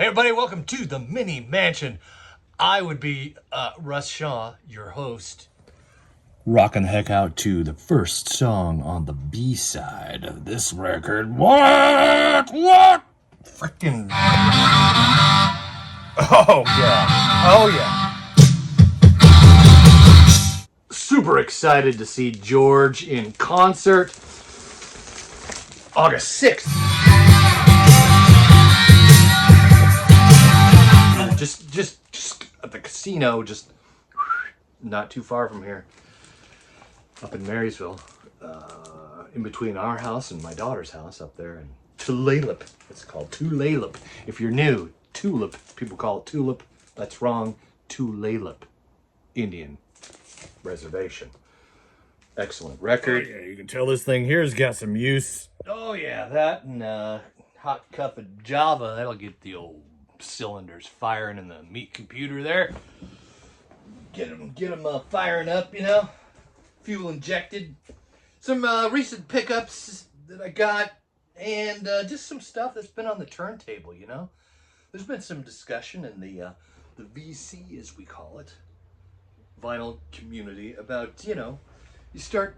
Hey everybody, welcome to the Mini Mansion. I would be Russ Shaw, your host. Rocking the heck out to the first song on the B-side of this record. What? Freaking... Oh yeah. Oh yeah. Super excited to see George in concert August 6th. Just at the casino, just not too far from here, up in Marysville, in between our house and my daughter's house up there in Tulalip. It's called Tulalip. If you're new, Tulip, people call it Tulip. That's wrong. Tulalip Indian Reservation. Excellent record. Oh, yeah, you can tell this thing here's got some use. Oh yeah, that and hot cup of Java. That'll get the old cylinders firing in the meat computer there. Get them firing up, you know. Fuel injected. Some recent pickups that I got, and just some stuff that's been on the turntable, you know. There's been some discussion in the VC, as we call it, vinyl community, about, you know, you start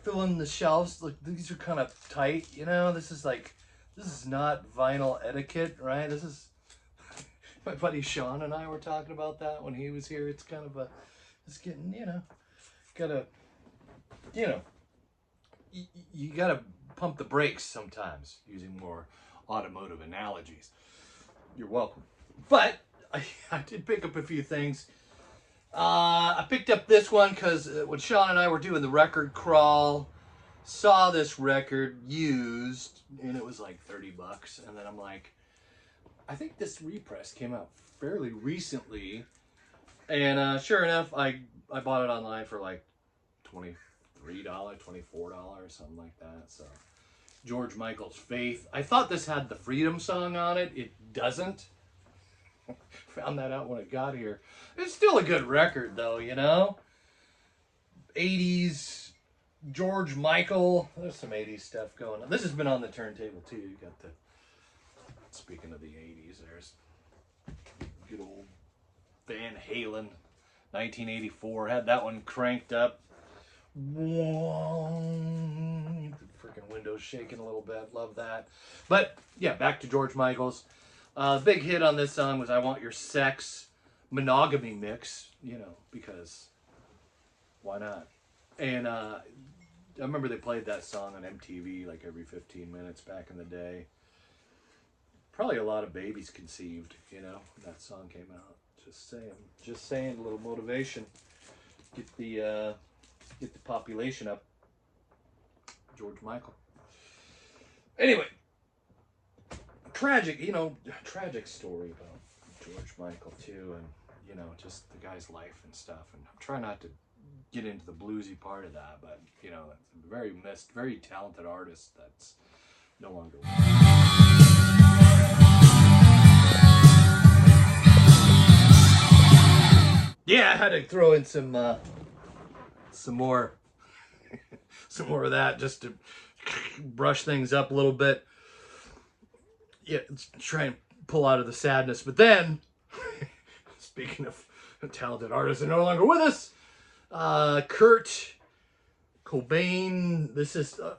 filling the shelves. Like, these are kind of tight, you know. This is not vinyl etiquette, right? This is my buddy Sean and I were talking about that when he was here. It's kind of it's getting, you know, gotta, you know, you gotta pump the brakes sometimes, using more automotive analogies. You're welcome. But I did pick up a few things. I picked up this one because when Sean and I were doing the record crawl, saw this record used, and it was like $30. And then I'm like, I think this repress came out fairly recently. And sure enough, I bought it online for like $23, $24, something like that. So, George Michael's Faith. I thought this had the Freedom song on it. It doesn't. Found that out when it got here. It's still a good record, though, you know? 80s George Michael. There's some 80s stuff going on. This has been on the turntable, too. You got the... Speaking of the 80s, there's good old Van Halen, 1984. Had that one cranked up. The freaking windows shaking a little bit. Love that. But, yeah, back to George Michael's. Big hit on this song was I Want Your Sex monogamy mix, you know, because why not? And I remember they played that song on MTV like every 15 minutes back in the day. Probably a lot of babies conceived, you know, when that song came out. Just saying, a little motivation. Get the population up. George Michael. Anyway, tragic story about George Michael too, and you know, just the guy's life and stuff. And I'm trying not to get into the bluesy part of that, but you know, a very talented artist that's no longer. Yeah, I had to throw in some more of that just to brush things up a little bit. Yeah, try and pull out of the sadness. But then, speaking of talented artists that are no longer with us, Kurt Cobain.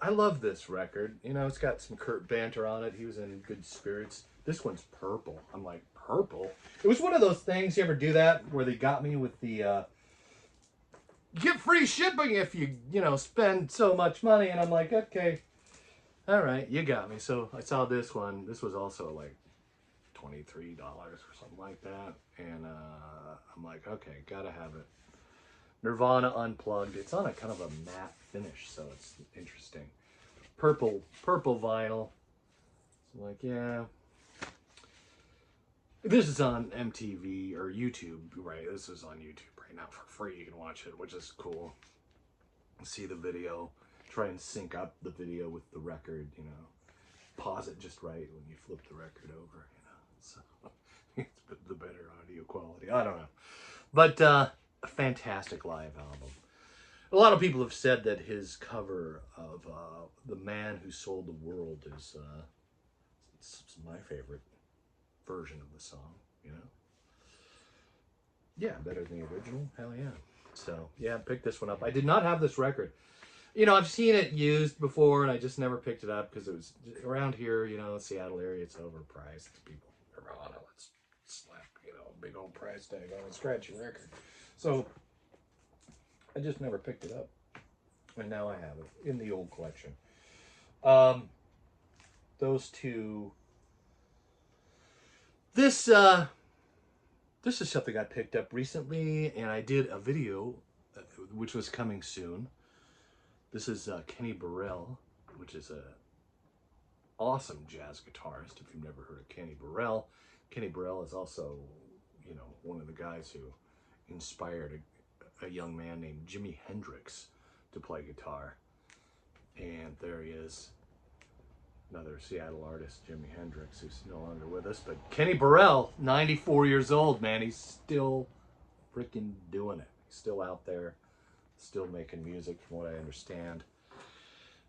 I love this record. You know, it's got some Kurt banter on it. He was in good spirits. This one's purple. I'm like, purple? It was one of those things, you ever do that, where they got me with the, get free shipping if you spend so much money. And I'm like, okay. All right, you got me. So I saw this one. This was also like $23 or something like that. And I'm like, okay, gotta have it. Nirvana Unplugged. It's on a kind of a matte finish, so it's interesting. Purple vinyl. So I'm like, yeah. This is on MTV or YouTube, right? This is on YouTube right now for free. You can watch it, which is cool. See the video. Try and sync up the video with the record, you know. Pause it just right when you flip the record over, you know. So it's the better audio quality. I don't know. But a fantastic live album. A lot of people have said that his cover of The Man Who Sold the World is it's my favorite. version of the song, you know. Yeah, better than the original. Hell yeah. So yeah, pick this one up. I did not have this record. You know, I've seen it used before, and I just never picked it up because it was around here, you know, Seattle area. It's overpriced. People are on it. Let's slap, you know, a big old price tag on a scratchy record. So I just never picked it up, and now I have it in the old collection. Those two. This is something I picked up recently, and I did a video, which was coming soon. This is Kenny Burrell, which is a awesome jazz guitarist. If you've never heard of Kenny Burrell is also, you know, one of the guys who inspired a young man named Jimi Hendrix to play guitar. And there he is, another Seattle artist, Jimi Hendrix, who's no longer with us. But Kenny Burrell, 94 years old, man, he's still freaking doing it. He's still out there. Still making music, from what I understand.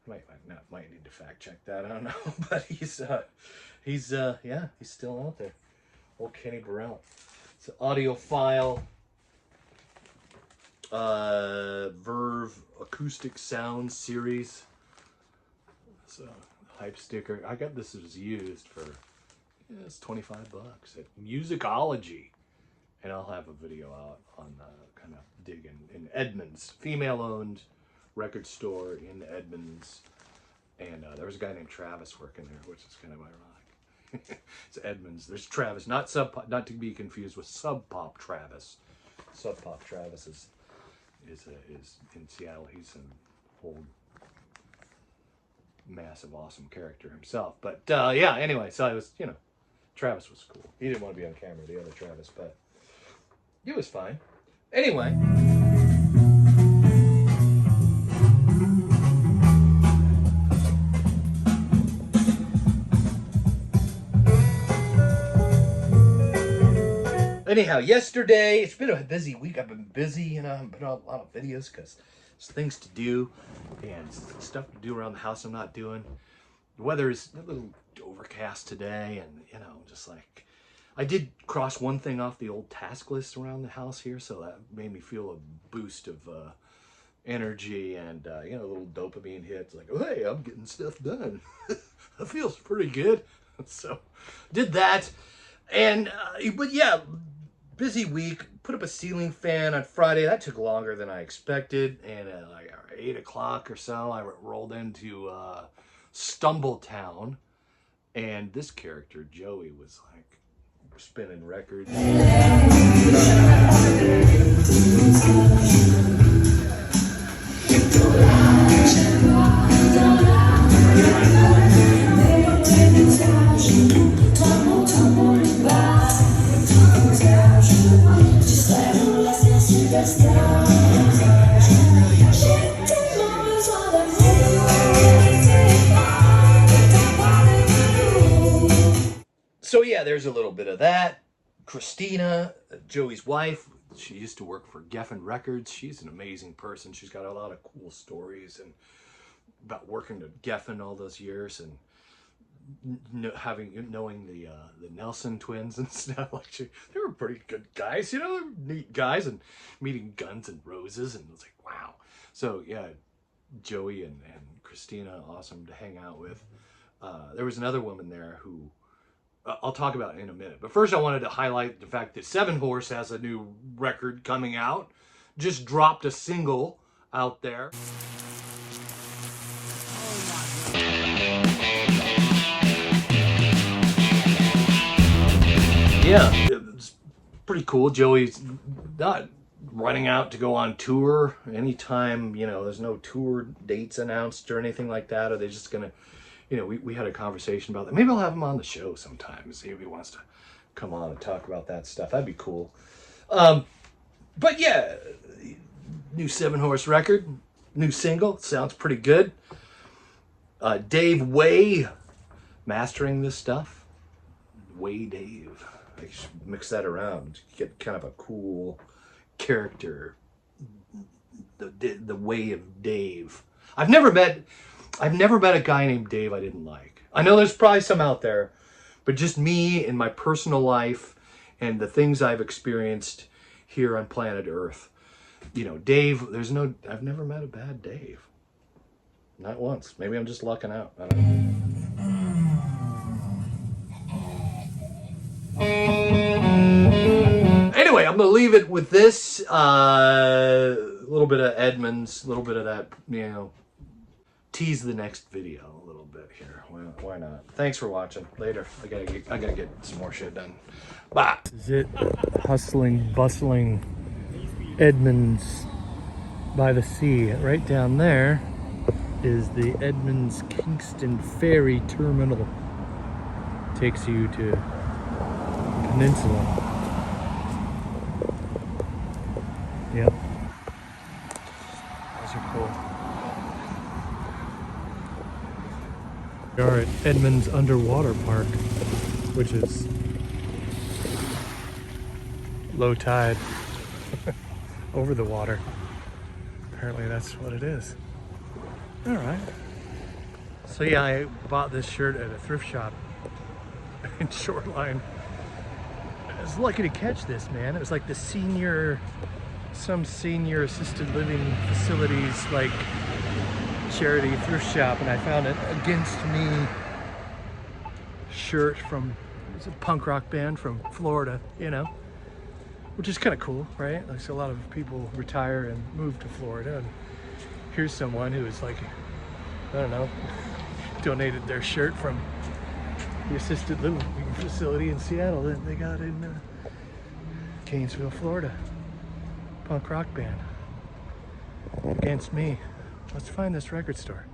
Might need to fact check that. I don't know, but he's still out there. Old Kenny Burrell. It's an audiophile, Verve acoustic sound series. It's a hype sticker. I got this as used for it's $25 at Musicology. And I'll have a video out on kind of digging in Edmonds, female-owned record store in Edmonds. And there was a guy named Travis working there, which is kind of ironic. It's Edmonds. There's Travis, not to be confused with Sub Pop Travis. Sub Pop Travis is in Seattle. He's an old, massive, awesome character himself. But yeah, anyway, so I was, you know, Travis was cool. He didn't want to be on camera, the other Travis, but it was fine. Anyway. Anyhow, yesterday, it's been a busy week. I've been busy, you know, I've been on a lot of videos because there's things to do and stuff to do around the house I'm not doing. The weather is a little overcast today, and, you know, just like, I did cross one thing off the old task list around the house here, so that made me feel a boost of energy and, you know, a little dopamine hit. It's like, oh, hey, I'm getting stuff done. That feels pretty good. So, did that. And, but yeah, busy week. Put up a ceiling fan on Friday. That took longer than I expected. And like 8 o'clock or so, I rolled into Stumbletown. And this character, Joey, was like, spinning records. So yeah, there's a little bit of that. Christina, Joey's wife, she used to work for Geffen Records. She's an amazing person. She's got a lot of cool stories and about working at Geffen all those years and knowing the Nelson twins and stuff. Like they were pretty good guys, you know, neat guys, and meeting Guns and Roses, and it was like, wow. So yeah, Joey and Christina, awesome to hang out with. There was another woman there who I'll talk about in a minute. But first I wanted to highlight the fact that Seven Horse has a new record coming out. Just dropped a single out there. Yeah, it's pretty cool. Joey's not running out to go on tour anytime, you know, there's no tour dates announced or anything like that. Are they just going to, you know, we had a conversation about that. Maybe I'll have him on the show sometime and see if he wants to come on and talk about that stuff. That'd be cool. But yeah, new Seven Horse record, new single, sounds pretty good. Dave Way mastering this stuff. Way Dave. I should mix that around. Get kind of a cool character. The Way of Dave. I've never met a guy named Dave I didn't like. I know there's probably some out there, but just me and my personal life and the things I've experienced here on planet Earth. You know, Dave, I've never met a bad Dave. Not once. Maybe I'm just lucking out. I don't know. Anyway, I'm gonna leave it with this. A little bit of Edmonds, a little bit of that, you know, tease the next video a little bit here. Well, why not? Thanks for watching. Later. I gotta get some more shit done. Bye. This is it. Hustling, bustling Edmonds by the sea. Right down there is the Edmonds Kingston Ferry Terminal. Takes you to the peninsula. Yep. Those are cool. We are at Edmonds Underwater Park, which is low tide over the water. Apparently that's what it is. All right. So yeah, I bought this shirt at a thrift shop in Shoreline. I was lucky to catch this, man. It was like the some senior assisted living facilities, like charity thrift shop, and I found an Against Me shirt from, it's a punk rock band from Florida, you know, which is kind of cool, right? Like, so a lot of people retire and move to Florida, and here's someone who is like, I don't know, donated their shirt from the assisted living facility in Seattle that they got in Gainesville, Florida. Punk rock band. Against Me. Let's find this record store.